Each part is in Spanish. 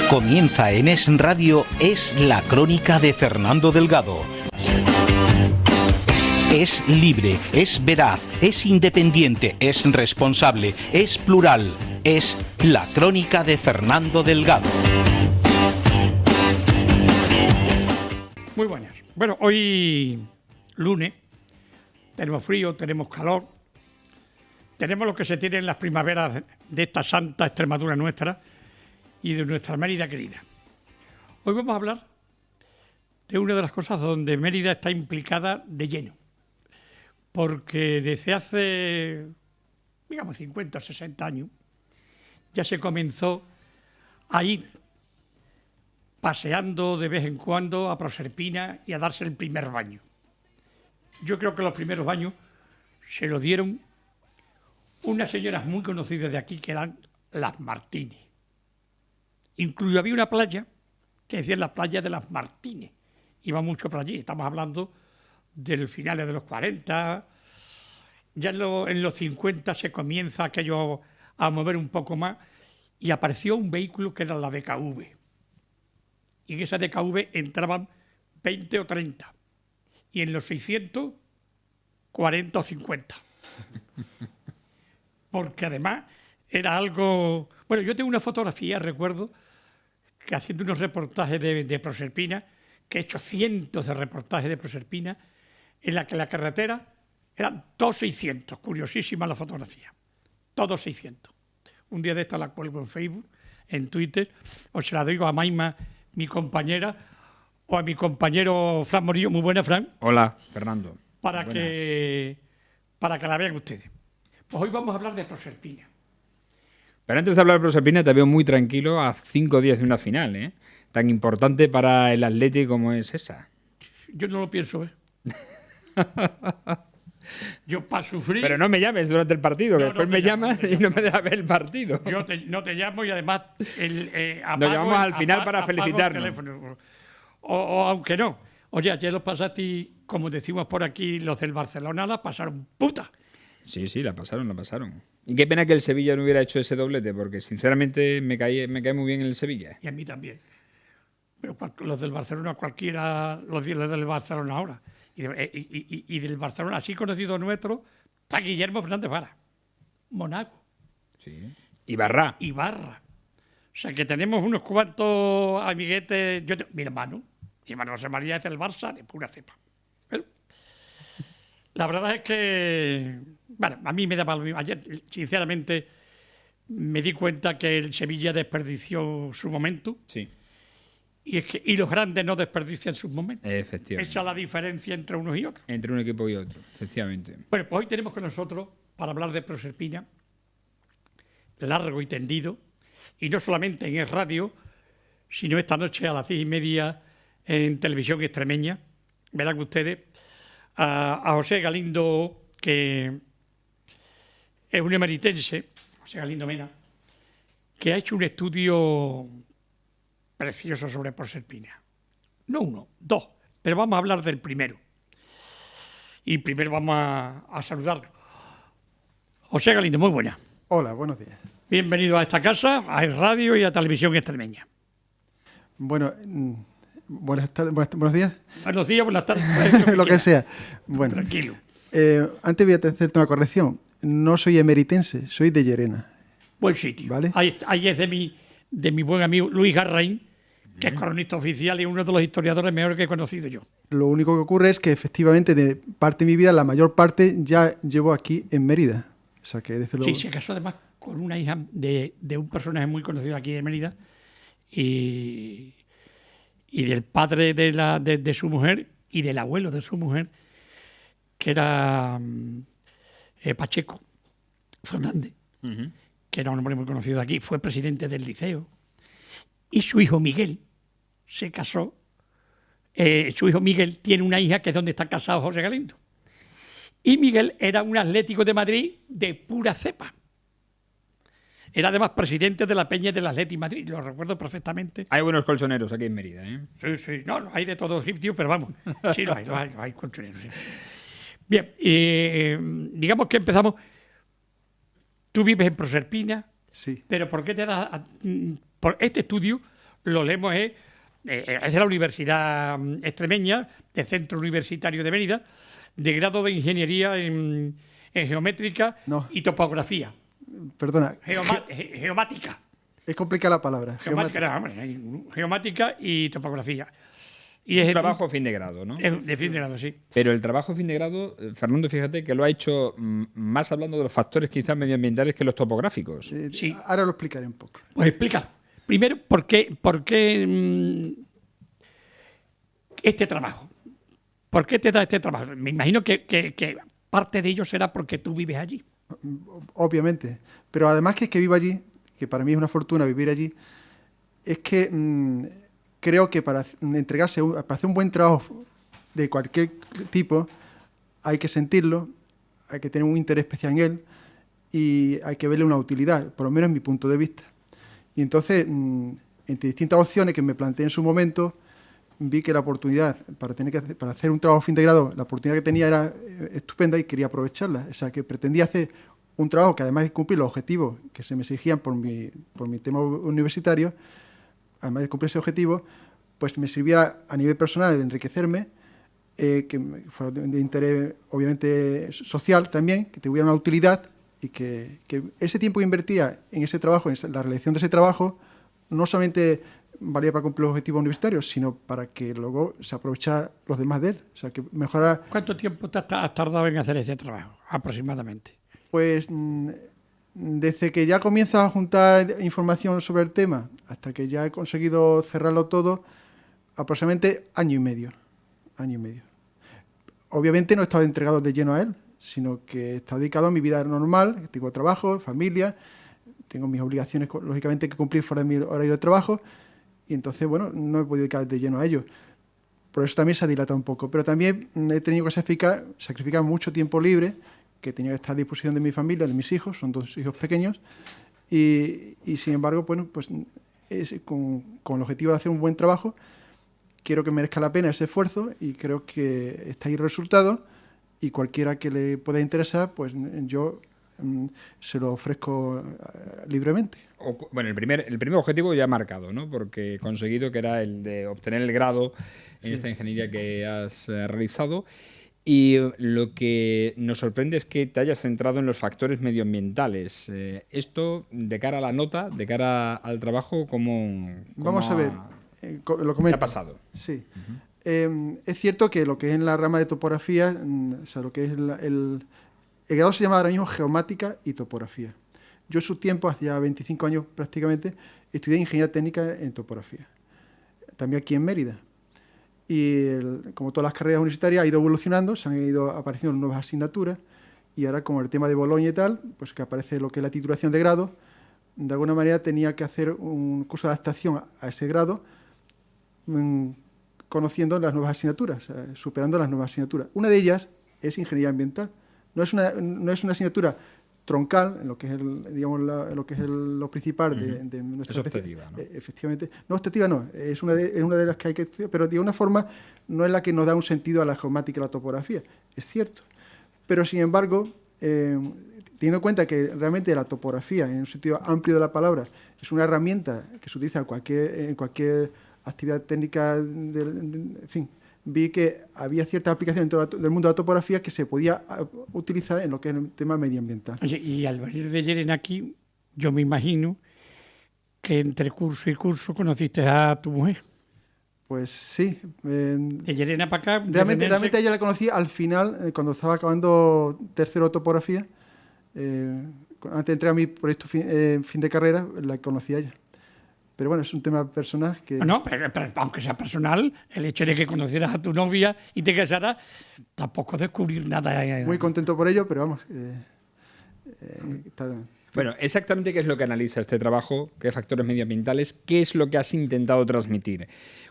Comienza en Es Radio, Es la Crónica de Fernando Delgado. Es libre, es veraz, es independiente, es responsable, es plural. Es la Crónica de Fernando Delgado. Muy buenas. Bueno, hoy lunes, tenemos frío, tenemos calor, tenemos lo que se tiene en las primaveras de esta santa Extremadura nuestra y de nuestra Mérida querida. Hoy vamos a hablar de una de las cosas donde Mérida está implicada de lleno, porque desde hace, digamos, 50 o 60 años, ya se comenzó a ir paseando de vez en cuando a Proserpina y a darse el primer baño. Yo creo que los primeros baños se lo dieron unas señoras muy conocidas de aquí, que eran las Martínez. Incluso había una playa que decían la playa de las Martínez. Iba mucho por allí. Estamos hablando del finales de los 40. Ya en los 50 se comienza aquello a mover un poco más y apareció un vehículo que era la DKV. Y en esa DKV entraban 20 o 30. Y en los 600, 40 o 50. Porque además era algo... Bueno, yo tengo una fotografía, recuerdo, que haciendo unos reportajes de Proserpina, que he hecho cientos de reportajes de Proserpina, en la que la carretera eran todos 600. Curiosísima la fotografía. Todos 600. Un día de esta la cuelgo en Facebook, en Twitter, o se la digo a Maima, mi compañera, o a mi compañero Fran Morillo. Muy buena, Fran. Hola, Fernando. Para que la vean ustedes. Pues hoy vamos a hablar de Proserpina. Pero antes de hablar de Proserpina, te veo muy tranquilo a 5 días de una final, ¿eh? Tan importante para el Atlético como es esa. Yo no lo pienso ver. Yo para sufrir... Pero no me llames durante el partido, que después me llamas y no me dejas ver el partido. Yo no te llamo y además... Nos llamamos al final para felicitarnos. O aunque no. Oye, ayer los pasaste, como decimos por aquí, los del Barcelona la pasaron puta. Sí, la pasaron. Y qué pena que el Sevilla no hubiera hecho ese doblete, porque sinceramente me cae muy bien el Sevilla. Y a mí también. Pero los del Barcelona, cualquiera, los del Barcelona ahora. Y del Barcelona, así conocido nuestro, está Guillermo Fernández Vara. Monaco. Sí. Ibarra. O sea que tenemos unos cuantos amiguetes. Mi hermano José María es del Barça de pura cepa. Pero la verdad es que, bueno, a mí me daba lo mismo. Ayer, sinceramente, me di cuenta que el Sevilla desperdició su momento. Sí. Y los grandes no desperdician sus momentos. Efectivamente. Esa es la diferencia entre unos y otros. Entre un equipo y otro, efectivamente. Bueno, pues hoy tenemos con nosotros, para hablar de Proserpina, largo y tendido, y no solamente en Es Radio, sino esta noche a las 10:30 en Televisión Extremeña. Verán ustedes a José Galindo, que es un emeritense, José Galindo Mena, que ha hecho un estudio precioso sobre Proserpina. No uno, dos, pero vamos a hablar del primero. Y primero vamos a saludarlo. José Galindo, muy buena. Hola, buenos días. Bienvenido a esta casa, a El Radio y a Televisión Extremeña. Bueno, buenos días. Buenos días, buenas tardes. Lo que sea. Bueno, tranquilo. Antes voy a hacerte una corrección. No soy emeritense, soy de Llerena. Buen sitio. ¿Vale? Ahí es de mi buen amigo Luis Garraín, que es cronista oficial y uno de los historiadores mejores que he conocido yo. Lo único que ocurre es que efectivamente de parte de mi vida, la mayor parte ya llevo aquí en Mérida. O sea que desde luego... Sí, se casó además con una hija de un personaje muy conocido aquí de Mérida y del padre de su mujer y del abuelo de su mujer, que era Pacheco Fernández, que era un hombre muy conocido de aquí, fue presidente del Liceo, y su hijo Miguel se casó, su hijo Miguel tiene una hija que es donde está casado José Galindo. Y Miguel era un Atlético de Madrid de pura cepa. Era además presidente de la Peña del Atlético de Madrid, lo recuerdo perfectamente. Hay buenos colchoneros aquí en Mérida, ¿eh? Sí, sí, no, hay de todo sitio, pero vamos, sí lo hay colchoneros. Sí. Bien, digamos que empezamos. Tú vives en Proserpina, Sí. pero ¿por qué te das por este estudio? Lo leemos, es de la Universidad Extremeña, del Centro Universitario de Mérida, de grado de Ingeniería en Geométrica No. y Topografía. Perdona, Geomática. es complicada la palabra. Geomática y Topografía. Y es Un trabajo fin de grado, ¿no? de fin de grado, sí. Pero el trabajo fin de grado, Fernando, fíjate que lo ha hecho más hablando de los factores quizás medioambientales que los topográficos. Sí. Ahora lo explicaré un poco. Pues explica. Primero, ¿por qué este trabajo? ¿Por qué te da este trabajo? Me imagino que parte de ello será porque tú vives allí. Obviamente. Pero además que es que vivo allí, que para mí es una fortuna vivir allí, es que creo que para entregarse, para hacer un buen trabajo de cualquier tipo, hay que sentirlo, hay que tener un interés especial en él y hay que verle una utilidad, por lo menos en mi punto de vista. Y entonces, entre distintas opciones que me planteé en su momento, vi que la oportunidad para hacer un trabajo fin de grado, la oportunidad que tenía era estupenda y quería aprovecharla. O sea, que pretendía hacer un trabajo que además de cumplir los objetivos que se me exigían por mi tema universitario, además de cumplir ese objetivo, pues me sirviera a nivel personal de enriquecerme, que fuera de interés obviamente social también, que tuviera una utilidad y que ese tiempo que invertía en ese trabajo, en la realización de ese trabajo, no solamente valía para cumplir los objetivos universitarios, sino para que luego se aprovechara los demás de él. O sea, que mejorara. ¿Cuánto tiempo te has tardado en hacer ese trabajo, aproximadamente? Pues desde que ya comienzo a juntar información sobre el tema hasta que ya he conseguido cerrarlo todo, aproximadamente año y medio. Obviamente no he estado entregado de lleno a él, sino que he estado dedicado a mi vida normal, tengo trabajo, familia, tengo mis obligaciones, lógicamente, que cumplir fuera de mi horario de trabajo, y entonces, bueno, no me he podido dedicar de lleno a ello. Por eso también se ha dilatado un poco. Pero también he tenido que sacrificar mucho tiempo libre, que tenía que estar a disposición de mi familia, de mis hijos, son 2 hijos pequeños, y sin embargo, bueno, pues con el objetivo de hacer un buen trabajo, quiero que merezca la pena ese esfuerzo y creo que está ahí el resultado, y cualquiera que le pueda interesar, pues yo se lo ofrezco libremente. Bueno, el primer objetivo ya marcado, ¿no? Porque he conseguido, que era el de obtener el grado en esta ingeniería que has realizado. Y lo que nos sorprende es que te hayas centrado en los factores medioambientales. Esto, de cara a la nota, de cara al trabajo, ¿cómo Vamos a ver, lo comento. ¿Qué ha pasado? Sí. Es cierto que lo que es en la rama de topografía, o sea, lo que es el grado se llama ahora mismo geomática y topografía. Yo en su tiempo, hace ya 25 años prácticamente, estudié ingeniería técnica en topografía, también aquí en Mérida. Y como todas las carreras universitarias ha ido evolucionando, se han ido apareciendo nuevas asignaturas, y ahora con el tema de Bolonia y tal, pues que aparece lo que es la titulación de grado, de alguna manera tenía que hacer un curso de adaptación a ese grado, conociendo las nuevas asignaturas, superando las nuevas asignaturas. Una de ellas es ingeniería ambiental. No es una asignatura troncal, en lo que es lo que es lo principal de nuestra es optativa, ¿no? Efectivamente. No, optativa no, es una de las que hay que estudiar, pero de una forma no es la que nos da un sentido a la geomática y la topografía, es cierto. Pero sin embargo, teniendo en cuenta que realmente la topografía, en un sentido amplio de la palabra, es una herramienta que se utiliza en cualquier actividad técnica, en fin, vi que había ciertas aplicaciones dentro del mundo de la topografía que se podía utilizar en lo que es el tema medioambiental. Oye, y al venir de Llerena aquí, yo me imagino que entre curso y curso conociste a tu mujer. Pues sí. De Llerena para acá. Realmente a ella la conocí al final, cuando estaba acabando tercero de topografía. Antes de entrar a mi proyecto fin de carrera, la conocí a ella. Pero bueno, es un tema personal que... No, pero aunque sea personal, el hecho de que conocieras a tu novia y te casaras, tampoco descubrir nada. Muy contento por ello, pero vamos... Bueno, exactamente qué es lo que analiza este trabajo, qué factores medioambientales, qué es lo que has intentado transmitir.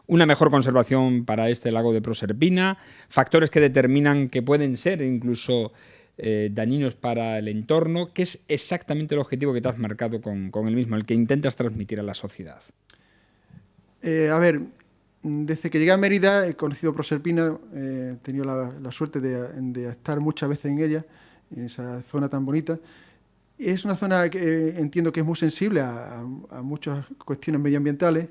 Una mejor conservación para este lago de Proserpina, factores que determinan que pueden ser incluso dañinos para el entorno. ¿Qué es exactamente el objetivo que te has marcado con el mismo, el que intentas transmitir a la sociedad? A ver, desde que llegué a Mérida he conocido Proserpina, he tenido la suerte de estar muchas veces en ella, en esa zona tan bonita. Es una zona que entiendo que es muy sensible a muchas cuestiones medioambientales.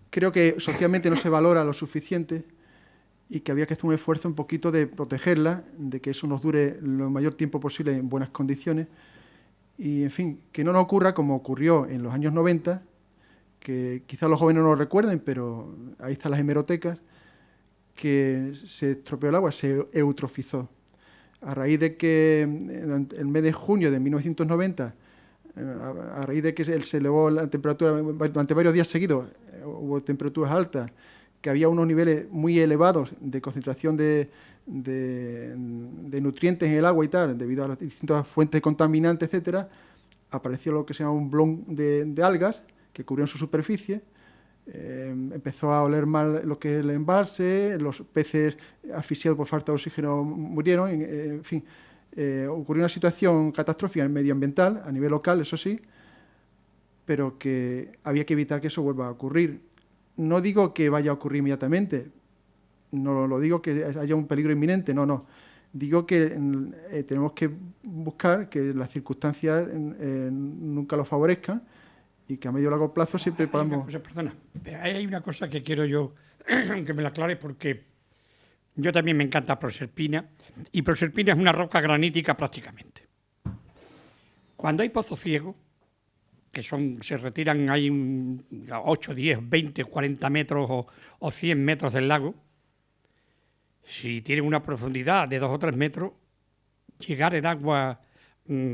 Creo que socialmente no se valora lo suficiente y que había que hacer un esfuerzo un poquito de protegerla, de que eso nos dure lo mayor tiempo posible en buenas condiciones y, en fin, que no nos ocurra como ocurrió en los años 90, que quizás los jóvenes no lo recuerden, pero ahí están las hemerotecas, que se estropeó el agua, se eutrofizó. A raíz de que en el mes de junio de 1990, a raíz de que se elevó la temperatura durante varios días seguidos, hubo temperaturas altas, que había unos niveles muy elevados de concentración de nutrientes en el agua y tal, debido a las distintas fuentes contaminantes, etcétera, apareció lo que se llama un blon de algas que cubrieron su superficie. Empezó a oler mal lo que es el embalse, los peces asfixiados por falta de oxígeno murieron, en fin, ocurrió una situación catastrófica medioambiental a nivel local, eso sí, pero que había que evitar que eso vuelva a ocurrir. No digo que vaya a ocurrir inmediatamente, no lo digo que haya un peligro inminente, no. Digo que tenemos que buscar que las circunstancias nunca lo favorezcan y que a medio y largo plazo siempre podamos... Perdona, hay una cosa que quiero yo que me la aclare, porque yo también me encanta Proserpina, y Proserpina es una roca granítica prácticamente. Cuando hay pozos ciegos, que se retiran ahí 8, 10, 20, 40 metros o 100 metros del lago, si tienen una profundidad de 2 o 3 metros, llegar en aguas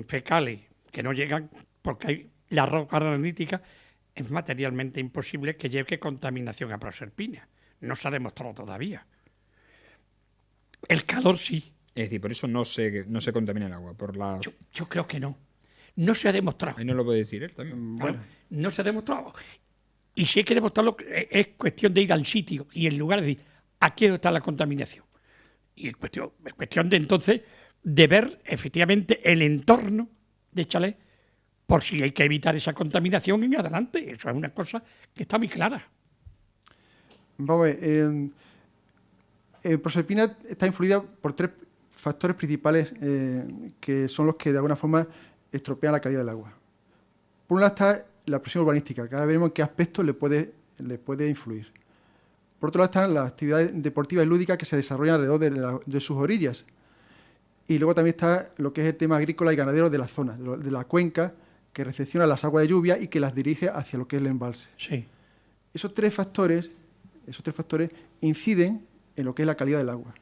fecales que no llegan, porque hay la roca granítica, es materialmente imposible que lleve contaminación a Proserpina. No se ha demostrado todavía. El calor sí. Es decir, por eso no se contamina el agua. Yo creo que no. No se ha demostrado. Ahí no lo puede decir él también. Bueno, no se ha demostrado. Y si hay que demostrarlo, es cuestión de ir al sitio y en lugar de decir, aquí está la contaminación. Y es cuestión de entonces de ver efectivamente el entorno de Chalet, por si hay que evitar esa contaminación en adelante. Eso es una cosa que está muy clara. Vamos a ver, Proserpina está influida por 3 factores principales que son los que de alguna forma estropean la calidad del agua. Por un lado está la presión urbanística, que ahora veremos en qué aspectos le puede influir. Por otro lado están las actividades deportivas y lúdicas que se desarrollan alrededor de sus orillas. Y luego también está lo que es el tema agrícola y ganadero de la zona, de la cuenca, que recepciona las aguas de lluvia y que las dirige hacia lo que es el embalse. Sí. Esos tres factores inciden en lo que es la calidad del agua.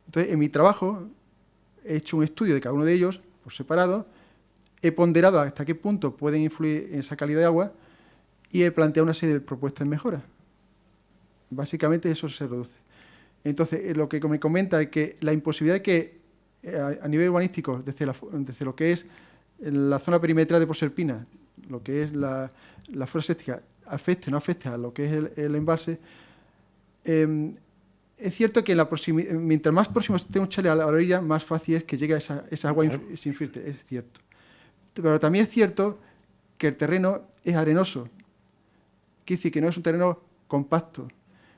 Entonces, en mi trabajo he hecho un estudio de cada uno de ellos por separado, he ponderado hasta qué punto pueden influir en esa calidad de agua y he planteado una serie de propuestas de mejora. Básicamente eso se reduce. Entonces, lo que me comenta es que la imposibilidad de que a nivel urbanístico, desde lo que es la zona perimetral de Proserpina, lo que es la flora séptica, no afecte a lo que es el embalse, es cierto que mientras más próximo esté un chalet a la orilla, más fácil es que llegue esa agua sin filtro, es cierto. Pero también es cierto que el terreno es arenoso, quiere decir que no es un terreno compacto.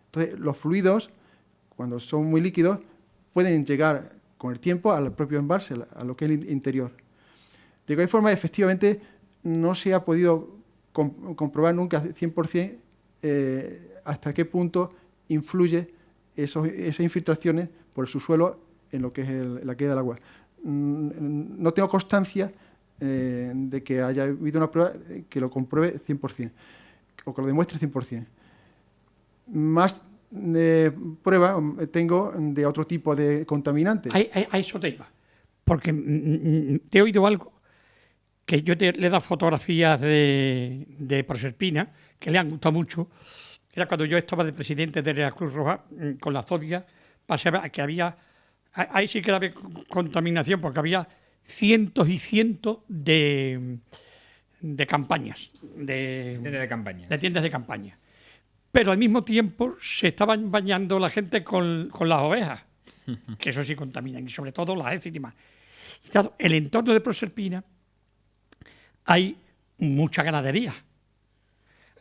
Entonces, los fluidos, cuando son muy líquidos, pueden llegar con el tiempo al propio embalse, a lo que es el interior. De cualquier forma, efectivamente, no se ha podido comprobar nunca 100% hasta qué punto influye esas infiltraciones por el subsuelo en lo que es la caída del agua. No tengo constancia de que haya habido una prueba que lo compruebe 100% o que lo demuestre 100%. Más pruebas tengo de otro tipo de contaminantes. A eso te iba, porque te he oído algo que yo le he dado fotografías de Proserpina que le han gustado mucho. Era cuando yo estaba de presidente de la Cruz Roja con la Zodia, pasaba que había, ahí sí que había contaminación porque había cientos y cientos de campañas, Tienda de campaña. de tiendas de campaña. Pero al mismo tiempo se estaban bañando la gente con las ovejas, que eso sí contaminan, y sobre todo las heces y demás. Y claro, el entorno de Proserpina hay mucha ganadería.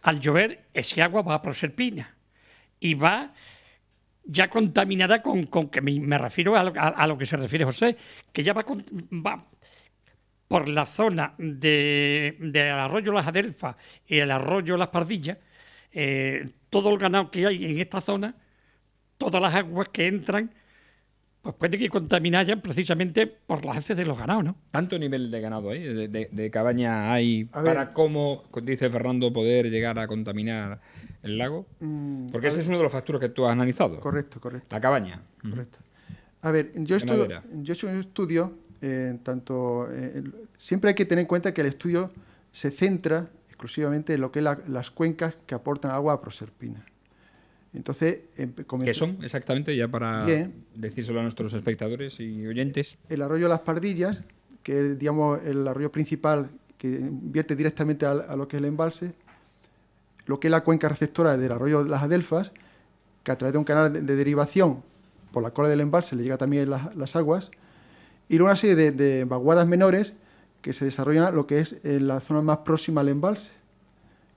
Al llover, ese agua va a Proserpina y va ya contaminada con que me refiero a lo que se refiere José, que ya va por la zona del arroyo Las Adelfas y el arroyo Las Pardillas, todo el ganado que hay en esta zona, todas las aguas que entran, pues pueden que contaminadas precisamente por las heces de los ganados, ¿no? ¿Tanto nivel de ganado hay, de cabaña hay A ver. para cómo, dice Fernando, poder llegar a contaminar el lago? Porque ese es uno de los factores que tú has analizado. Correcto, correcto. La cabaña. Correcto. A ver, yo he Ganadera. hecho un estudio, siempre hay que tener en cuenta que el estudio se centra exclusivamente en lo que es las cuencas que aportan agua a Proserpina. Entonces, ¿Qué son exactamente, ya para Bien. decírselo a nuestros espectadores y oyentes? el arroyo Las Pardillas, que es, digamos, el arroyo principal que vierte directamente a lo que es el embalse, lo que es la cuenca receptora del arroyo Las Adelfas, que a través de un canal de derivación por la cola del embalse le llega también las aguas, y luego una serie de vaguadas menores que se desarrollan lo que es en la zona más próxima al embalse,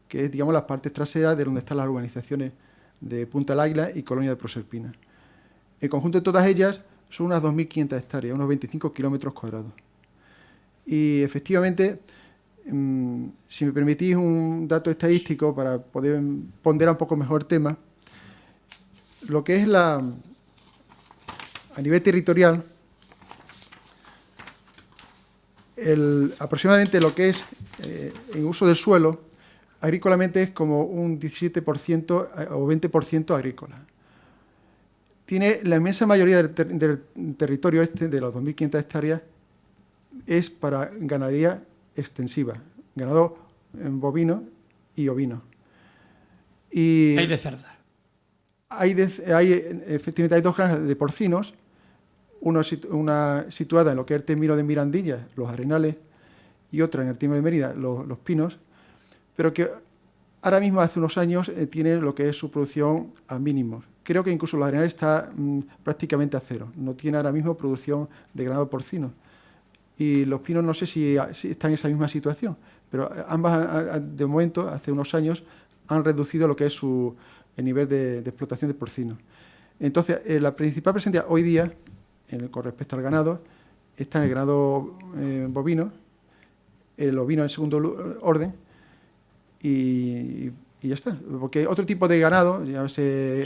que es, digamos, las partes traseras de donde están las urbanizaciones de Punta del Águila y Colonia de Proserpina. El conjunto de todas ellas son unas 2.500 hectáreas, unos 25 kilómetros cuadrados. Y efectivamente, si me permitís un dato estadístico para poder ponderar un poco mejor el tema, lo que es a nivel territorial, aproximadamente lo que es en uso del suelo, agrícolamente es como un 17% o 20% agrícola. Tiene la inmensa mayoría del territorio este, de las 2.500 hectáreas, es para ganadería extensiva, ganado bovino y ovino. Y Hay de cerda. efectivamente hay dos granjas de porcinos, una situada en lo que es el término de Mirandilla, los Arenales, y otra en el término de Mérida, los Pinos, pero que ahora mismo, hace unos años, tiene lo que es su producción a mínimos. Creo que incluso los Arenales está prácticamente a cero. No tiene ahora mismo producción de ganado porcino. Y los Pinos no sé si están en esa misma situación, pero ambas, de momento, hace unos años, han reducido lo que es el nivel de explotación de porcino. Entonces, la principal presencia hoy día, con respecto al ganado, está en el ganado bovino, el ovino en segundo orden, y ya está. Porque otro tipo de ganado, llámese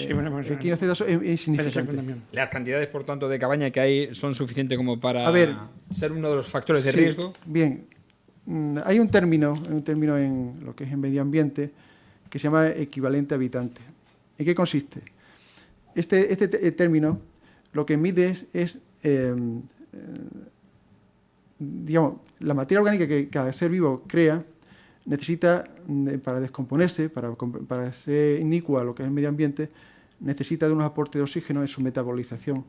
equino, cedazo, es insignificante. Las cantidades, por tanto, de cabaña que hay son suficientes como para ser uno de los factores de Sí, riesgo. Bien. Hay un término en lo que es en medio ambiente que se llama equivalente habitante. ¿En qué consiste? Este término lo que mide es digamos, la materia orgánica que cada ser vivo crea necesita, para descomponerse, para ser inicua a lo que es el medio ambiente, necesita de unos aportes de oxígeno en su metabolización.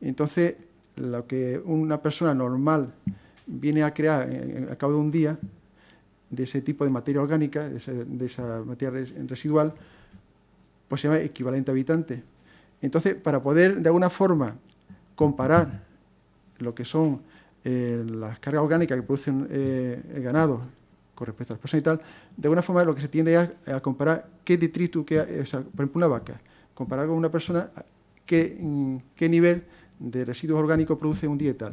Entonces, lo que una persona normal viene a crear a cabo de un día, de ese tipo de materia orgánica, de esa materia residual, pues se llama equivalente habitante. Entonces, para poder de alguna forma comparar lo que son las cargas orgánicas que producen el ganado con respecto a las personas y tal, de alguna forma lo que se tiende a comparar qué detritus, por ejemplo, una vaca, comparar con una persona qué nivel de residuos orgánicos produce un día y tal.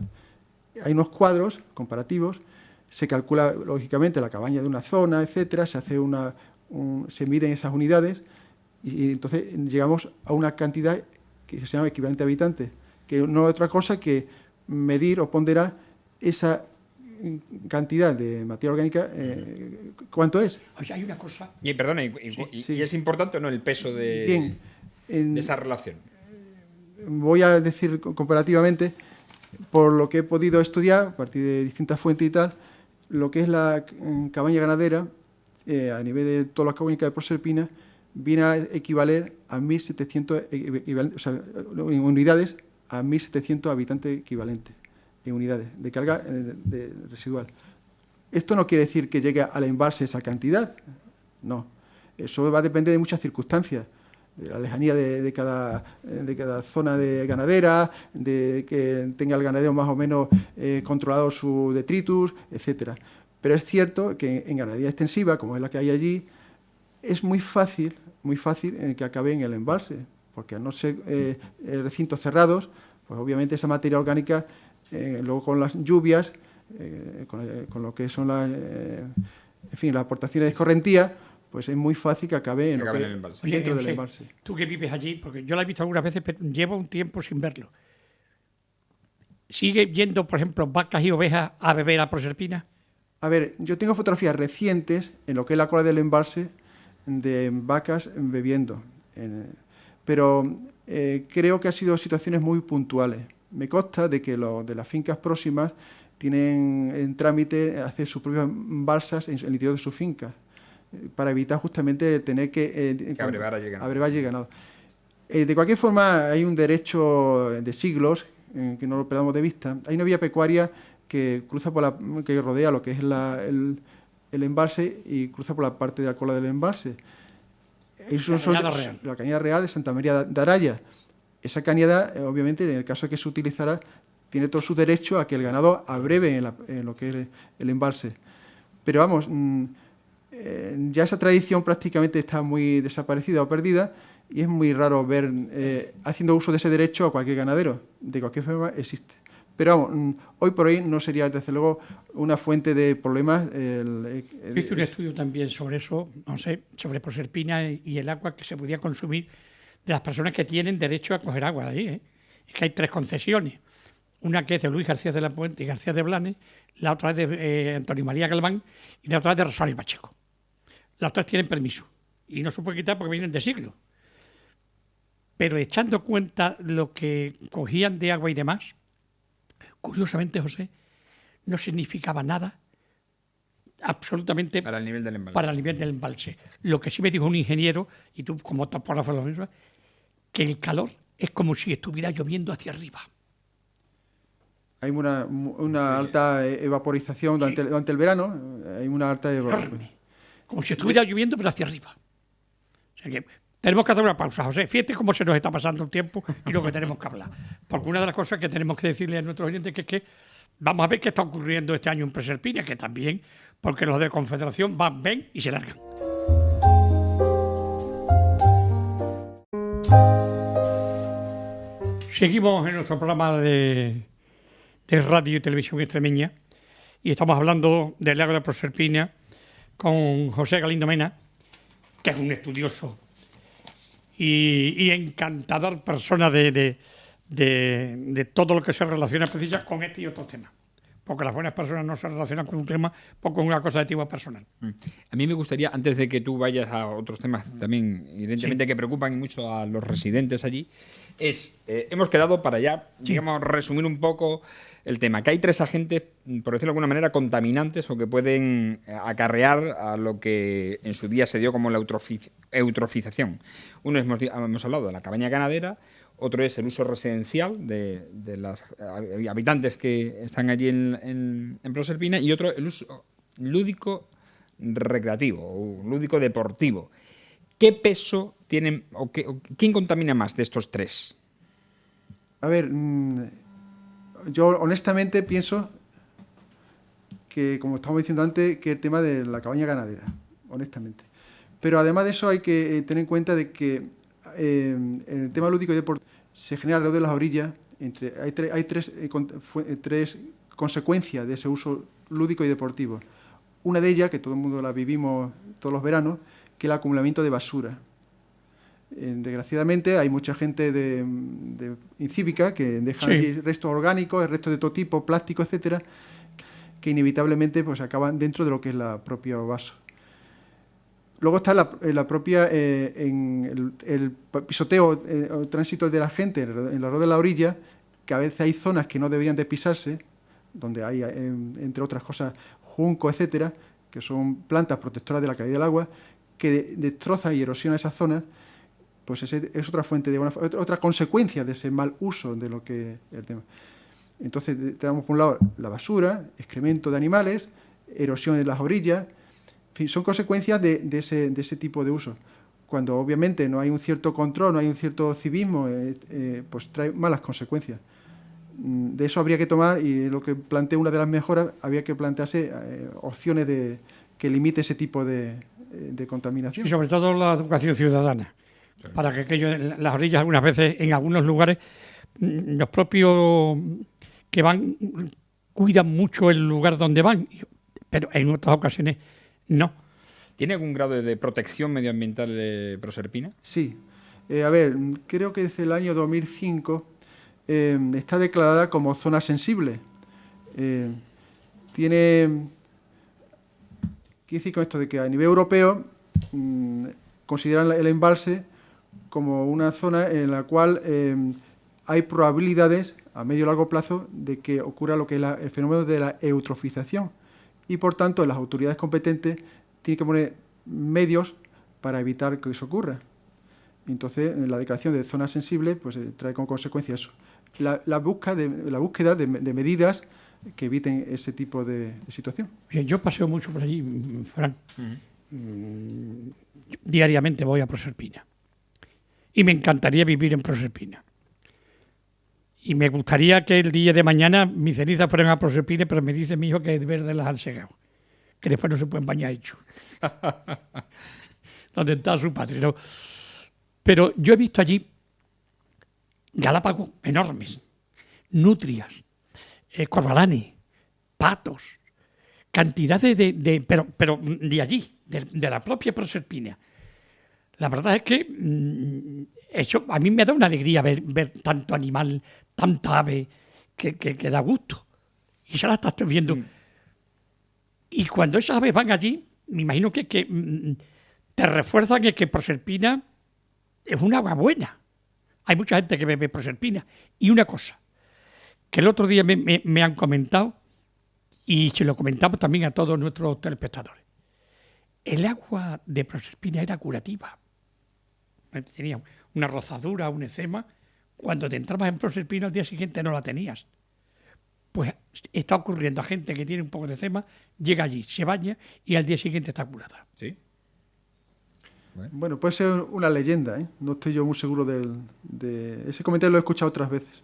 Hay unos cuadros comparativos, se calcula lógicamente la cabaña de una zona, etcétera, se miden esas unidades y entonces llegamos a una cantidad que se llama equivalente habitante, que no es otra cosa que medir o ponderar esa cantidad de materia orgánica, ¿cuánto es? Oye, hay una cosa. Y perdona, Sí. ¿y es importante o no el peso de esa relación? Voy a decir comparativamente, por lo que he podido estudiar, a partir de distintas fuentes y tal, lo que es la cabaña ganadera, a nivel de todas las cabañas de Proserpina, viene a equivaler a 1.700 unidades a 1.700 habitantes equivalentes. en unidades de carga residual. Esto no quiere decir que llegue al embalse esa cantidad, no. Eso va a depender de muchas circunstancias, de la lejanía de cada zona de ganadera, de que tenga el ganadero más o menos controlado su detritus, etcétera. Pero es cierto que en ganadería extensiva, como es la que hay allí, es muy fácil que acabe en el embalse, porque al no ser recintos cerrados, pues obviamente esa materia orgánica, luego con las lluvias, con lo que son las aportaciones de escorrentía, pues es muy fácil que acabe en el embalse. Dentro del embalse. Tú que vives allí, porque yo la he visto algunas veces, pero llevo un tiempo sin verlo. ¿Sigue yendo, por ejemplo, vacas y ovejas a beber a Proserpina? A ver, yo tengo fotografías recientes en lo que es la cola del embalse de vacas bebiendo, pero creo que han sido situaciones muy puntuales. Me consta de que los de las fincas próximas tienen en trámite hacer sus propias balsas en el interior de sus fincas, para evitar justamente tener que abrevar allí el ganado. De cualquier forma, hay un derecho de siglos que no lo perdamos de vista. Hay una vía pecuaria que cruza que rodea lo que es el embalse y cruza por la parte de la cola del embalse. La Cañada Real de Santa María de Araya. Esa cañada, obviamente, en el caso de que se utilizara, tiene todo su derecho a que el ganado abreve en lo que es el embalse. Pero vamos, ya esa tradición prácticamente está muy desaparecida o perdida y es muy raro ver haciendo uso de ese derecho a cualquier ganadero. De cualquier forma existe. Pero vamos, hoy por hoy no sería, desde luego, una fuente de problemas. Hice un estudio también sobre eso, no sé, sobre Proserpina y el agua que se podía consumir de las personas que tienen derecho a coger agua de ahí. Es que hay 3 concesiones. Una que es de Luis García de la Puente y García de Blanes, la otra es de Antonio María Galván y la otra es de Rosario Pacheco. Las 3 tienen permiso y no se puede quitar porque vienen de siglo. Pero echando cuenta lo que cogían de agua y demás, curiosamente, José, no significaba nada absolutamente para el nivel del embalse. Para el nivel del embalse. Lo que sí me dijo un ingeniero, y tú como topógrafo lo mismo, que el calor es como si estuviera lloviendo hacia arriba. Hay una alta evaporización durante el verano. Hay una alta evaporización. Como si estuviera lloviendo, pero hacia arriba. O sea que tenemos que hacer una pausa, José. Fíjate cómo se nos está pasando el tiempo y lo que tenemos que hablar. Porque una de las cosas que tenemos que decirle a nuestros oyentes es que vamos a ver qué está ocurriendo este año en Proserpina, que también, porque los de Confederación ven y se largan. Seguimos en nuestro programa de radio y televisión extremeña y estamos hablando del lago de Proserpina con José Galindo Mena, que es un estudioso y encantador persona de todo lo que se relaciona precisamente con este y otros temas. Porque las buenas personas no se relacionan con un tema, porque es una cosa de tipo personal. A mí me gustaría, antes de que tú vayas a otros temas también, evidentemente, que preocupan mucho a los residentes allí, hemos quedado para ya, digamos, resumir un poco el tema, que hay 3 agentes, por decirlo de alguna manera, contaminantes o que pueden acarrear a lo que en su día se dio como la eutrofización. Uno hemos hablado de la cabaña ganadera, otro es el uso residencial de los habitantes que están allí en Proserpina y otro el uso lúdico recreativo o lúdico deportivo. ¿Qué peso tienen o quién contamina más de estos 3? A ver, yo honestamente pienso que, como estamos diciendo antes, que el tema de la cabaña ganadera, honestamente. Pero además de eso hay que tener en cuenta de que en el tema lúdico y deportivo se genera alrededor de las orillas, hay tres consecuencias de ese uso lúdico y deportivo. Una de ellas, que todo el mundo la vivimos todos los veranos, que es el acumulamiento de basura. Desgraciadamente hay mucha gente de incívica que dejan aquí restos orgánicos, restos de todo tipo, plástico, etcétera, que inevitablemente pues acaban dentro de lo que es la propia vaso. Luego está la propia el pisoteo o tránsito de la gente en la de la orilla, que a veces hay zonas que no deberían de pisarse, donde hay, entre otras cosas, junco, etcétera, que son plantas protectoras de la calidad del agua, que destrozan y erosionan esas zonas. Pues es otra fuente, otra consecuencia de ese mal uso de lo que el tema. Entonces tenemos por un lado la basura, excremento de animales, erosión de las orillas, en fin, son consecuencias de ese tipo de uso. Cuando obviamente no hay un cierto control, no hay un cierto civismo, pues trae malas consecuencias. De eso habría que tomar, y lo que planteo una de las mejoras, habría que plantearse opciones que limite ese tipo de contaminación. Y sobre todo la educación ciudadana, para que aquello en las orillas algunas veces, en algunos lugares, los propios que van cuidan mucho el lugar donde van, pero en otras ocasiones no. ¿Tiene algún grado de protección medioambiental Proserpina? Sí. A ver, creo que desde el año 2005 está declarada como zona sensible. Quiere decir con esto de que a nivel europeo consideran el embalse como una zona en la cual hay probabilidades a medio y largo plazo de que ocurra lo que es el fenómeno de la eutrofización, y por tanto las autoridades competentes tienen que poner medios para evitar que eso ocurra. Entonces, la declaración de zona sensible pues trae como consecuencia eso. La búsqueda de medidas que eviten ese tipo de situación. Yo paseo mucho por allí, Fran. Diariamente voy a Proserpina. Y me encantaría vivir en Proserpina. Y me gustaría que el día de mañana mis cenizas fueran a Proserpina, pero me dice mi hijo que de verde las han segado, que después no se pueden bañar hechos. Donde está su padre, ¿no? Pero yo he visto allí galápagos enormes, nutrias, corvalanes, patos, cantidades pero de allí, de la propia Proserpina. La verdad es que eso a mí me da una alegría ver tanto animal, tanta ave, que da gusto. Y ya la estás viendo. Y cuando esas aves van allí, me imagino que te refuerzan el que Proserpina es un agua buena. Hay mucha gente que bebe Proserpina. Y una cosa, que el otro día me han comentado, y se lo comentamos también a todos nuestros telespectadores. El agua de Proserpina era curativa. Tenía una rozadura, un eczema. Cuando te entrabas en Proserpina al día siguiente no la tenías. Pues está ocurriendo a gente que tiene un poco de eczema, llega allí, se baña y al día siguiente está curada. Sí. Bueno, puede ser una leyenda, ¿eh? No estoy yo muy seguro de ese comentario, lo he escuchado otras veces.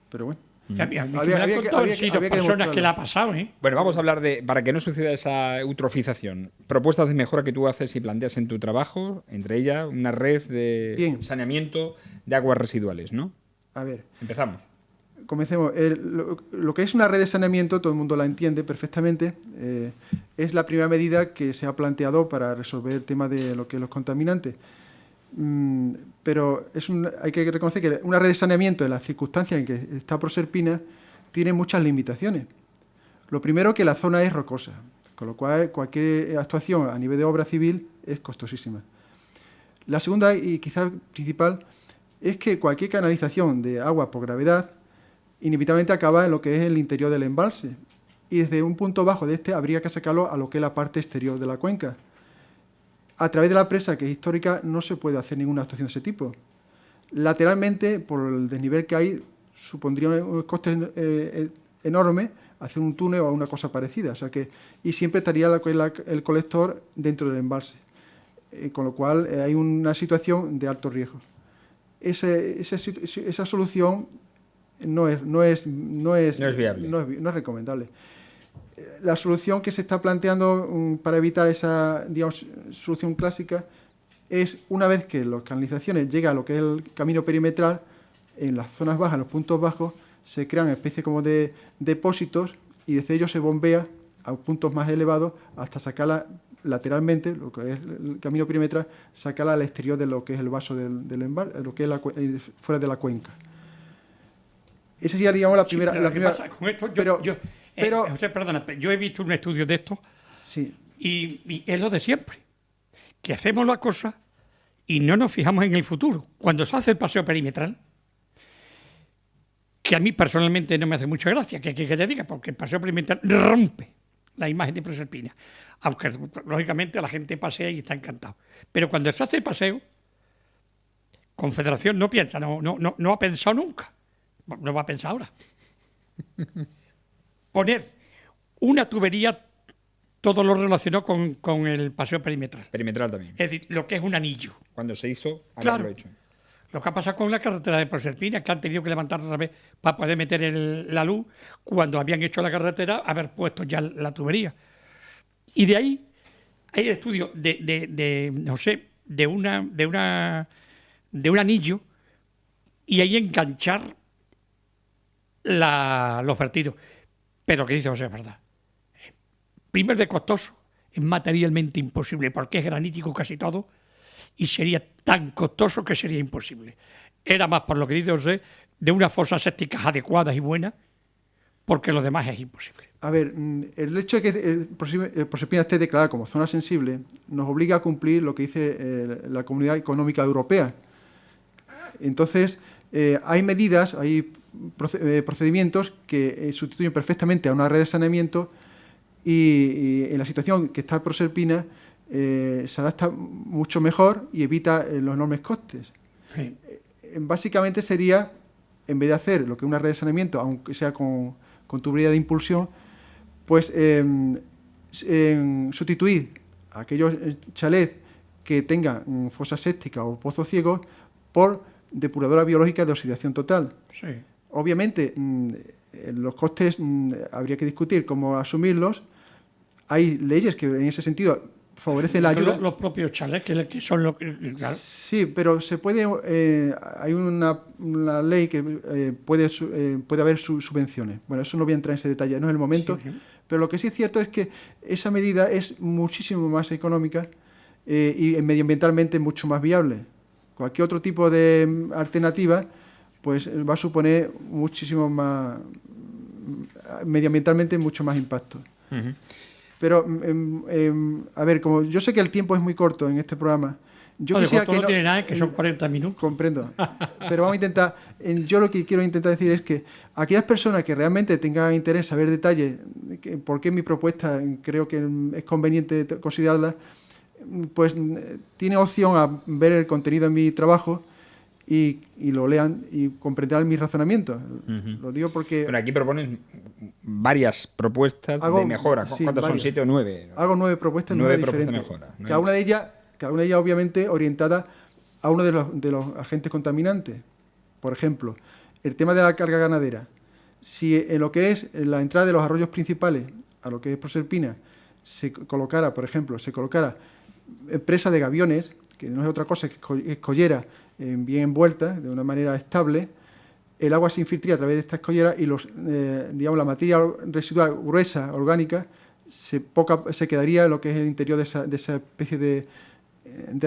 Pero bueno. Había que personas que la ha pasado, ¿eh? Bueno, vamos a hablar para que no suceda esa eutrofización, propuestas de mejora que tú haces y planteas en tu trabajo, entre ellas una red de saneamiento de aguas residuales, ¿no? A ver. Empezamos. Comencemos. Lo que es una red de saneamiento, todo el mundo la entiende perfectamente, es la primera medida que se ha planteado para resolver el tema de lo que es los contaminantes. Pero hay que reconocer que una red de saneamiento en las circunstancias en que está Proserpina tiene muchas limitaciones. Lo primero, que la zona es rocosa, con lo cual cualquier actuación a nivel de obra civil es costosísima. La segunda, y quizás principal, es que cualquier canalización de agua por gravedad inevitablemente acaba en lo que es el interior del embalse, y desde un punto bajo de este habría que sacarlo a lo que es la parte exterior de la cuenca. A través de la presa, que es histórica, no se puede hacer ninguna actuación de ese tipo. Lateralmente, por el desnivel que hay, supondría un coste enorme hacer un túnel o una cosa parecida. O sea y siempre estaría el colector dentro del embalse. Con lo cual hay una situación de alto riesgo. Esa solución no es viable. No es recomendable. La solución que se está planteando para evitar esa, digamos, solución clásica es, una vez que las canalizaciones llegan a lo que es el camino perimetral, en las zonas bajas, en los puntos bajos, se crean especies como de depósitos, y desde ellos se bombea a puntos más elevados hasta sacarla lateralmente, lo que es el camino perimetral, sacarla al exterior de lo que es el vaso del embalse, lo que es fuera de la cuenca. Esa sería, digamos, la primera. Sí, la primera pasa con esto, José, perdona, yo he visto un estudio de esto, sí. y es lo de siempre, que hacemos las cosas y no nos fijamos en el futuro. Cuando se hace el paseo perimetral, que a mí personalmente no me hace mucha gracia, que te diga, porque el paseo perimetral rompe la imagen de Proserpina, aunque lógicamente la gente pasea y está encantado. Pero cuando se hace el paseo, Confederación no piensa, no ha pensado nunca, no va a pensar ahora. poner una tubería, todo lo relacionado con el paseo perimetral. Perimetral también. Es decir, lo que es un anillo. Cuando se hizo, Claro. haberlo hecho. Lo que ha pasado con la carretera de Proserpina, que han tenido que levantar otra vez para poder meter la luz, cuando habían hecho la carretera, haber puesto ya la tubería. Y de ahí hay estudios no sé, de un anillo, y ahí enganchar los vertidos. Pero lo que dice José es verdad. Primero, de costoso, es materialmente imposible, porque es granítico casi todo, y sería tan costoso que sería imposible. Era más, por lo que dice José, de unas fosas sépticas adecuadas y buenas, porque lo demás es imposible. A ver, el hecho de que Proserpina esté declarada como zona sensible nos obliga a cumplir lo que dice la Comunidad Económica Europea. Entonces, hay medidas, hay procedimientos que sustituyen perfectamente a una red de saneamiento y en la situación que está Proserpina se adapta mucho mejor y evita los enormes costes. Sí. Básicamente sería, en vez de hacer lo que es una red de saneamiento, aunque sea con tubería de impulsión, pues sustituir a aquellos chalets que tengan fosas sépticas o pozos ciegos por depuradora biológica de oxidación total. Sí. Obviamente, los costes habría que discutir cómo asumirlos. Hay leyes que en ese sentido favorecen la ayuda. Los propios chalets, que son lo que... Claro. Sí, pero se puede. Hay una ley que puede haber subvenciones. Bueno, eso no voy a entrar en ese detalle, no es el momento. Sí, sí. Pero lo que sí es cierto es que esa medida es muchísimo más económica y medioambientalmente mucho más viable. Cualquier otro tipo de alternativa, pues va a suponer muchísimo más, medioambientalmente mucho más impacto. Ujú. Pero, a ver, como yo sé que el tiempo es muy corto en este programa, yo quisiera que no tiene nada, que son 40 minutos. Comprendo. Pero vamos a intentar, yo lo que quiero intentar decir es que aquellas personas que realmente tengan interés en saber detalles, por qué mi propuesta creo que es conveniente considerarla, pues tiene opción a ver el contenido de mi trabajo y lo lean y comprenderán mis razonamientos. Ujú. Lo digo porque Bueno, aquí propones varias propuestas Hago- de mejora. sí, ¿Cuántas son? varias. ¿7 o 9? hago 9 propuestas, 9 9 propuestas de diferentes. mejora, ¿no? Cada una de ellas obviamente orientada a uno de los agentes contaminantes. Por ejemplo, el tema de la carga ganadera. Si en lo que es la entrada de los arroyos principales a lo que es Proserpina se colocara, por ejemplo, presa de gaviones, que no es otra cosa que escollera bien envuelta, de una manera estable, el agua se infiltraría a través de esta escollera y la materia residual gruesa, orgánica, se quedaría en lo que es el interior de esa especie de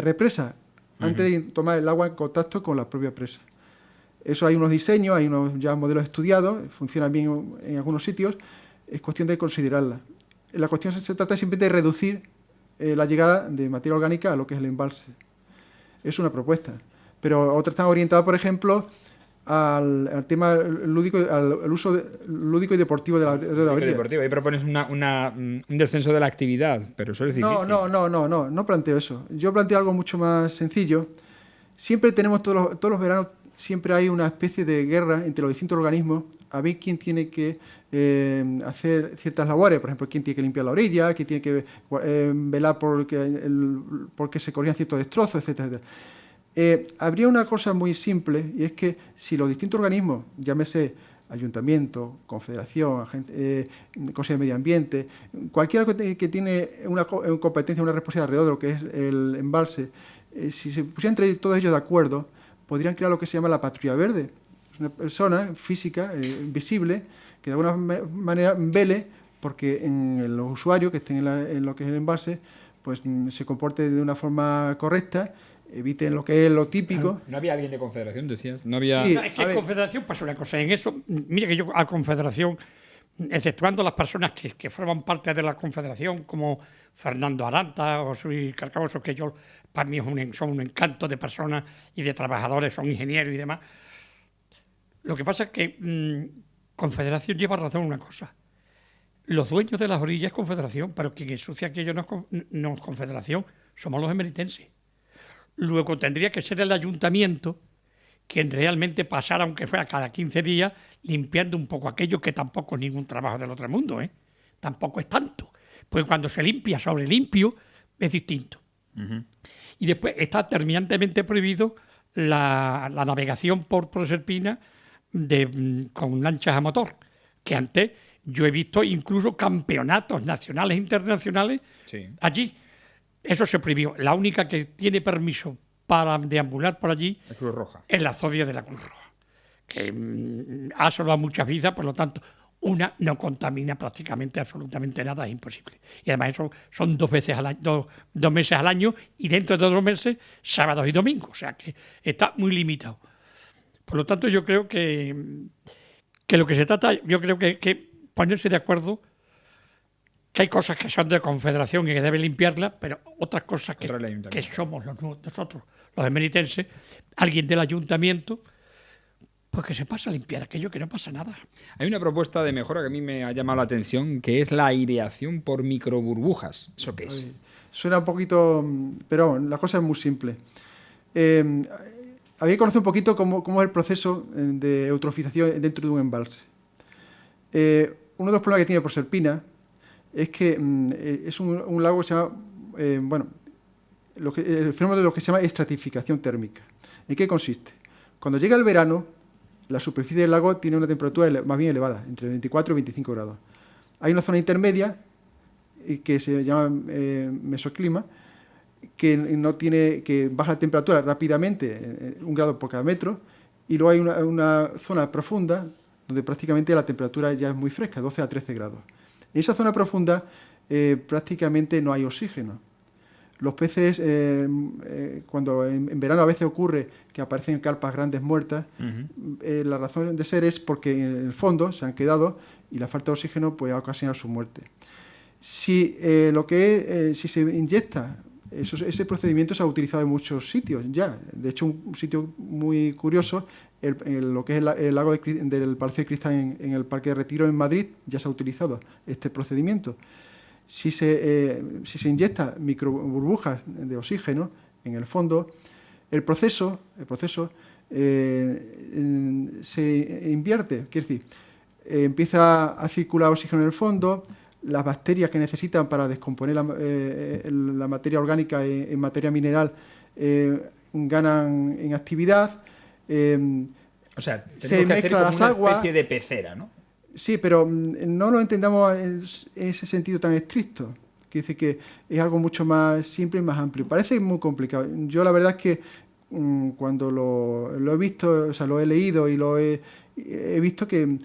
represa, antes de tomar el agua en contacto con la propia presa. Eso hay unos diseños, hay unos ya modelos estudiados, funcionan bien en algunos sitios, es cuestión de considerarla. La cuestión se trata simplemente de reducir la llegada de materia orgánica a lo que es el embalse. Es una propuesta. Pero otras están orientadas, por ejemplo, al tema lúdico, al uso lúdico y deportivo de la orilla. Deportivo. Ahí propones un descenso de la actividad, pero eso es difícil. No planteo eso. Yo planteo algo mucho más sencillo. Siempre tenemos todos los veranos, siempre hay una especie de guerra entre los distintos organismos a ver quién tiene que hacer ciertas labores. Por ejemplo, quién tiene que limpiar la orilla, quién tiene que velar porque se corrían ciertos destrozos, etcétera. Habría una cosa muy simple, y es que si los distintos organismos, llámese ayuntamiento, confederación, consejo de medio ambiente, cualquiera que tiene una competencia, una responsabilidad alrededor de lo que es el embalse, si se pusieran entre todos ellos de acuerdo, podrían crear lo que se llama la patrulla verde. Es una persona física, visible, que de alguna manera vele porque en los usuarios que estén en lo que es el embalse, pues se comporte de una forma correcta, eviten lo que es lo típico. No había alguien de Confederación, decías. No había. Sí. Es que a en ver. Confederación pasa una cosa. En eso, mire que yo a Confederación, exceptuando las personas que forman parte de la Confederación, como Fernando Aranta o Luis Carcaboso, que yo, para mí son un encanto de personas y de trabajadores, son ingenieros y demás. Lo que pasa es que Confederación lleva razón en una cosa. Los dueños de las orillas es Confederación, pero quien ensucia aquello no es Confederación, somos los emeritenses. Luego tendría que ser el ayuntamiento quien realmente pasara, aunque fuera cada 15 días, limpiando un poco aquello, que tampoco es ningún trabajo del otro mundo, ¿eh? Tampoco es tanto. Pues cuando se limpia sobre limpio es distinto. Y después está terminantemente prohibido la navegación por Proserpina con lanchas a motor, que antes yo he visto incluso campeonatos nacionales e internacionales allí. Eso se prohibió. La única que tiene permiso para deambular por allí La Cruz Roja. es la Zodia de la Cruz Roja, que ha salvado muchas vidas, por lo tanto, una no contamina prácticamente absolutamente nada, es imposible. Y además eso son 2 veces al año, dos meses al año, y dentro de 2 meses, sábados y domingos, o sea que está muy limitado. Por lo tanto, yo creo que lo que se trata, yo creo que ponerse de acuerdo, que hay cosas que son de confederación y que debe limpiarlas, pero otras cosas que somos nosotros, los emeritenses, alguien del ayuntamiento, pues que se pasa a limpiar aquello, que no pasa nada. Hay una propuesta de mejora que a mí me ha llamado la atención, que es la aireación por microburbujas. ¿Eso qué es? Suena un poquito, pero bueno, la cosa es muy simple. Había que conocer un poquito cómo es el proceso de eutrofización dentro de un embalse. Uno de los problemas que tiene Proserpina es que es un lago que se llama, el fenómeno de lo que se llama estratificación térmica. ¿En qué consiste? Cuando llega el verano, la superficie del lago tiene una temperatura más bien elevada, entre 24 y 25 grados. Hay una zona intermedia que se llama mesoclima, que baja la temperatura rápidamente, 1 grado por cada metro, y luego hay una zona profunda donde prácticamente la temperatura ya es muy fresca, 12 a 13 grados. En esa zona profunda prácticamente no hay oxígeno. Los peces, cuando en verano a veces ocurre que aparecen carpas grandes muertas, la razón de ser es porque en el fondo se han quedado y la falta de oxígeno pues, ha ocasionado su muerte. Si se inyecta, ese procedimiento se ha utilizado en muchos sitios ya. De hecho, un sitio muy curioso, lo que es el lago del Palacio de Cristal en el Parque de Retiro en Madrid, ya se ha utilizado este procedimiento. Si se inyecta microburbujas de oxígeno en el fondo, el proceso se invierte, quiere decir, empieza a circular oxígeno en el fondo, las bacterias que necesitan para descomponer la materia orgánica en materia mineral ganan en actividad. O sea, se mezclan las aguas. Una especie de pecera, ¿no? Sí, pero no lo entendamos en ese sentido tan estricto. Que dice que es algo mucho más simple y más amplio. Parece muy complicado. Yo la verdad es que cuando lo he visto, o sea, lo he leído y he visto que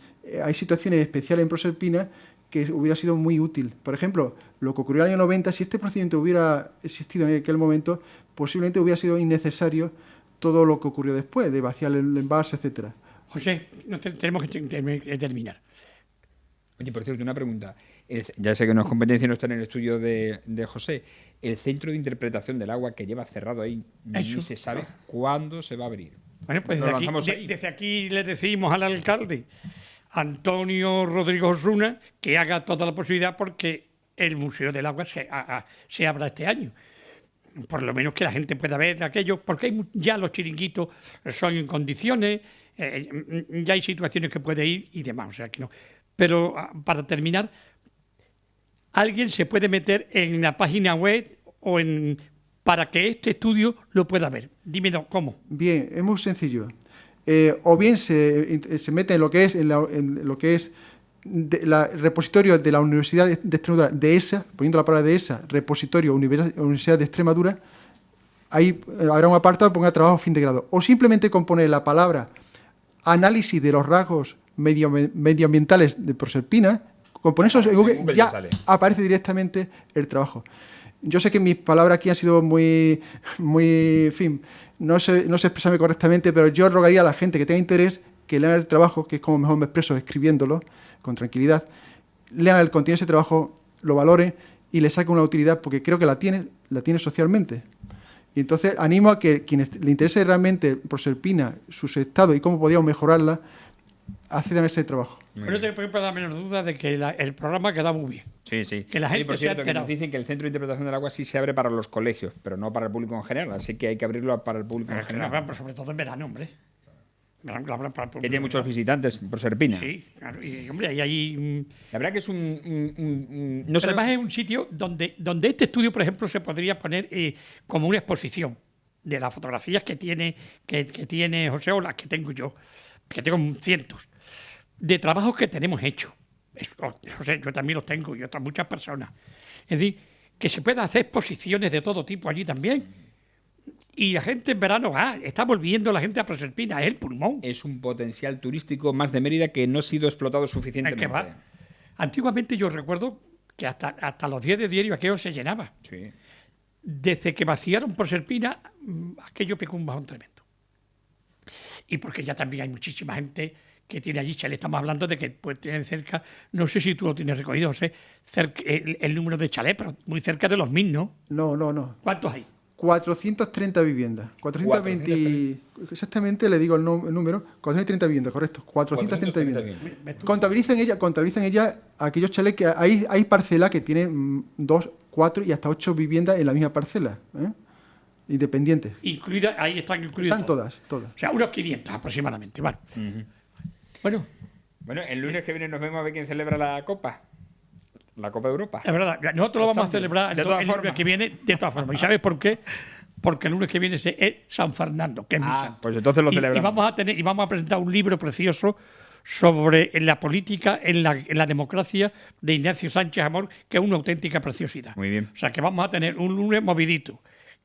hay situaciones especiales en Proserpina que hubiera sido muy útil. Por ejemplo, lo que ocurrió en el año 90, si este procedimiento hubiera existido en aquel momento, posiblemente hubiera sido innecesario todo lo que ocurrió después, de vaciar el embalse, etcétera. José, tenemos que terminar. Oye, por cierto, una pregunta. Ya sé que no es competencia, no está en el estudio de José. El centro de interpretación del agua que lleva cerrado ahí, ni se sabe cuándo se va a abrir. Bueno, pues desde aquí le decimos al alcalde Antonio Rodrigo Osuna que haga toda la posibilidad porque el Museo del Agua se abra este año. Por lo menos que la gente pueda ver aquello, porque ya los chiringuitos son en condiciones, ya hay situaciones que puede ir y demás, o sea que no. Pero para terminar, alguien se puede meter en la página web para que este estudio lo pueda ver. Dime cómo. Bien, es muy sencillo. O bien se mete en lo que es el repositorio de la Universidad de Extremadura, de ESA, poniendo la palabra de ESA, repositorio Universidad de Extremadura, ahí habrá un apartado que ponga trabajo fin de grado. O simplemente con poner la palabra análisis de los rasgos medioambientales de Proserpina, con poner eso en Google ya aparece directamente el trabajo. Yo sé que mis palabras aquí han sido muy, en fin, no sé expresarme correctamente, pero yo rogaría a la gente que tenga interés que lean el trabajo, que es como mejor me expreso escribiéndolo, con tranquilidad, lean el contenido de ese trabajo, lo valore y le saque una utilidad, porque creo que la tiene socialmente. Y entonces animo a que quienes le interese realmente Proserpina, su estado y cómo podríamos mejorarla, accedan a ese trabajo. No te puedo dar la menor duda de que el programa queda muy bien. Sí, sí. Que la gente por cierto, que nos dicen que el Centro de Interpretación del Agua sí se abre para los colegios, pero no para el público en general, así que hay que abrirlo para el público en general. Pero sobre todo en verano, hombre. Que tiene muchos visitantes, Proserpina. Sí, claro. Y, hombre, ahí La verdad que es no pero sé, además es un sitio donde este estudio, por ejemplo, se podría poner como una exposición de las fotografías que tiene José o las que tengo yo, que tengo cientos, de trabajos que tenemos hechos. José, yo también los tengo y otras muchas personas. Es decir, que se pueda hacer exposiciones de todo tipo allí también. Y la gente en verano está volviendo la gente a Proserpina, es el pulmón. es un potencial turístico más de Mérida que no ha sido explotado Es suficientemente. que va. Antiguamente yo recuerdo que hasta los 10 de diario aquello se llenaba. Sí. Desde que vaciaron Proserpina, aquello pegó un bajón tremendo. Y porque ya también hay muchísima gente que tiene allí, le estamos hablando de que pues, tienen cerca, no sé si tú lo tienes recogido, no sé, el número de chalés, pero muy cerca de los 1000, ¿no? No. ¿Cuántos hay? 430 viviendas. 420, exactamente le digo el número, 430 viviendas, correcto. 430 viviendas. Contabilicen ellas aquellos chalés que hay parcelas que tienen 2, 4 y hasta 8 viviendas en la misma parcela, independientes. Ahí están incluidas. Están todas. O sea, unos 500 aproximadamente. Bueno, bueno, Bueno, el lunes que viene nos vemos a ver quién celebra la Copa. La Copa de Europa. es verdad, nosotros lo vamos a celebrar De todas el lunes formas. que viene, de todas formas. ¿Y sabes por qué? Porque el lunes que viene es San Fernando, que es mi santo. Pues entonces lo Y celebramos. vamos a presentar un libro precioso sobre la política en la democracia de Ignacio Sánchez Amor, que es una auténtica preciosidad. Muy bien. O sea, que vamos a tener un lunes movidito.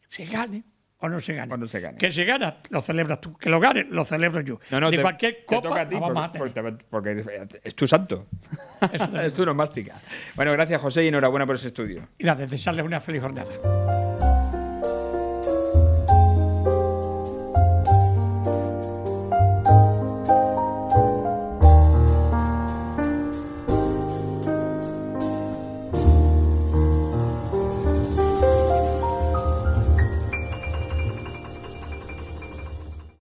Se gane o no se gane. O no se gane. Que se gana, lo celebras tú. Que lo gane, lo celebro yo. De cualquier te copa toca a ti la vamos a tener. porque es tu santo. Es tu nomástica. Bueno, gracias José y enhorabuena por ese estudio. Y nada, desearles una feliz jornada.